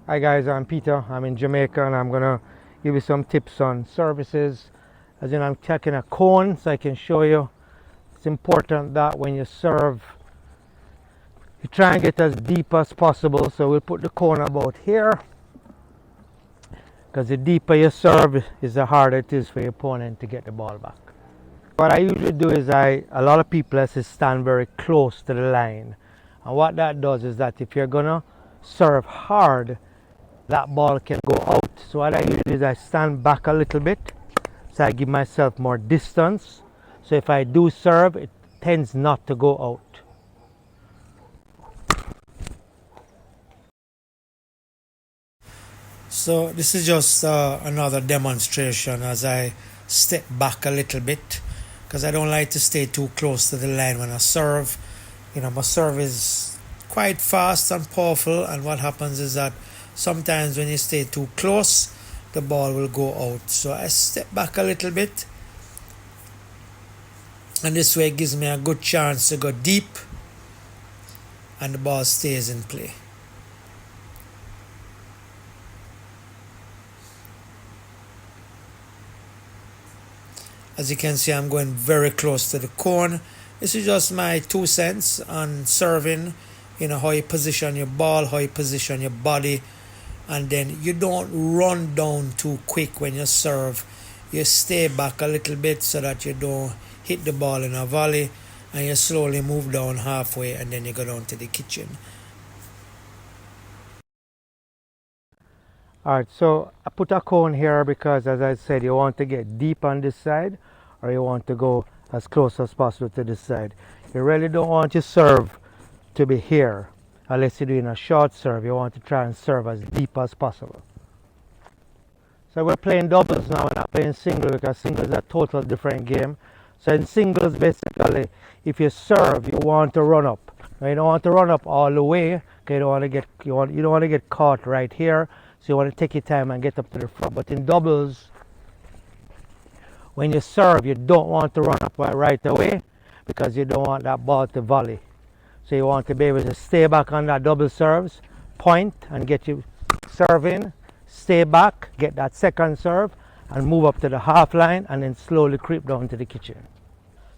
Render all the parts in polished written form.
Hi guys, I'm Peter. I'm in Jamaica and I'm gonna give you some tips on services. As in, I'm taking a cone so I can show you. It's important that when you serve, you try and get as deep as possible. So we'll put the cone about here, because the deeper you serve is the harder it is for your opponent to get the ball back. What I usually do is a lot of people stand very close to the line. And what that does is that if you're gonna serve hard, that ball can go out. So what I usually do is I stand back a little bit, so I give myself more distance. So if I do serve, it tends not to go out. So this is just another demonstration as I step back a little bit, because I don't like to stay too close to the line when I serve. You know, my serve is quite fast and powerful, and what happens is that sometimes when you stay too close, the ball will go out. So I step back a little bit, and this way it gives me a good chance to go deep and the ball stays in play. As you can see, I'm going very close to the cone. This is just my 2 cents on serving. You know, how you position your ball, how you position your body, and then you don't run down too quick when you serve. You stay back a little bit so that you don't hit the ball in a volley, and you slowly move down halfway, and then you go down to the kitchen. Alright, so I put a cone here because, as I said, you want to get deep on this side, or you want to go as close as possible to this side. You really don't want your serve to be here unless you're doing a short serve. You want to try and serve as deep as possible. So we're playing doubles now, we're not playing singles, because singles is a total different game. So in singles, basically, if you serve, you want to run up. Now, you don't want to run up all the way, because you don't want to get caught right here. So you want to take your time and get up to the front. But in doubles, when you serve, you don't want to run up right away, because you don't want that ball to volley. So you want to be able to stay back on that double serves, point and get you serving, stay back, get that second serve, and move up to the half line, and then slowly creep down to the kitchen.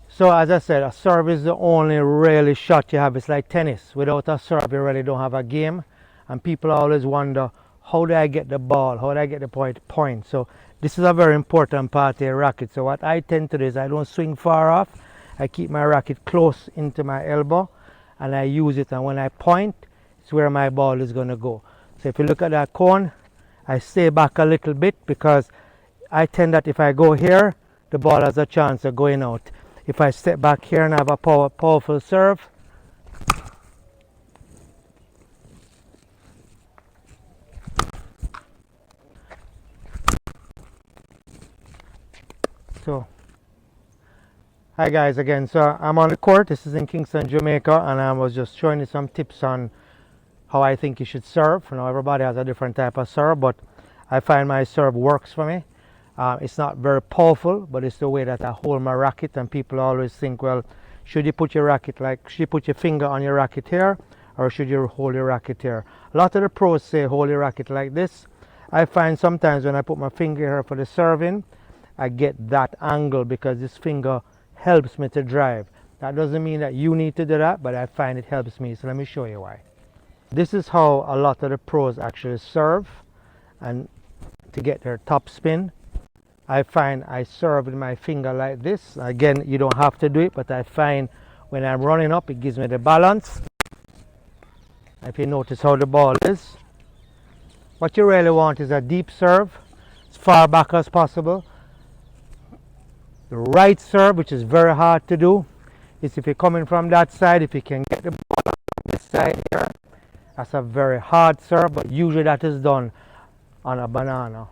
So as I said, a serve is the only really shot you have. It's like tennis. Without a serve, you really don't have a game. And people always wonder, how do I get the ball? How do I get the point? So this is a very important part of your racket. So what I tend to do is I don't swing far off. I keep my racket close into my elbow, and I use it, and when I point, it's where my ball is going to go. So if you look at that cone, I stay back a little bit, because I tend that if I go here, the ball has a chance of going out. If I step back here and have a powerful serve, so hi guys again. So I'm on the court. This is in Kingston, Jamaica, and I was just showing you some tips on how I think you should serve. You know, everybody has a different type of serve, but I find my serve works for me. It's not very powerful, but it's the way that I hold my racket. And people always think, well, should you put your finger on your racket here, or should you hold your racket here? A lot of the pros say hold your racket like this. I find sometimes when I put my finger here for the serving, I get that angle, because this finger helps me to drive. That doesn't mean that you need to do that, but I find it helps me. So let me show you why. This is how a lot of the pros actually serve, and to get their top spin, I find I serve with my finger like this. Again, you don't have to do it, but I find when I'm running up, it gives me the balance. If you notice how the ball is, what you really want is a deep serve, as far back as possible. The right serve, which is very hard to do, is if you're coming from that side, if you can get the ball on this side here, that's a very hard serve, but usually that is done on a banana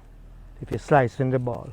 if you're slicing the ball.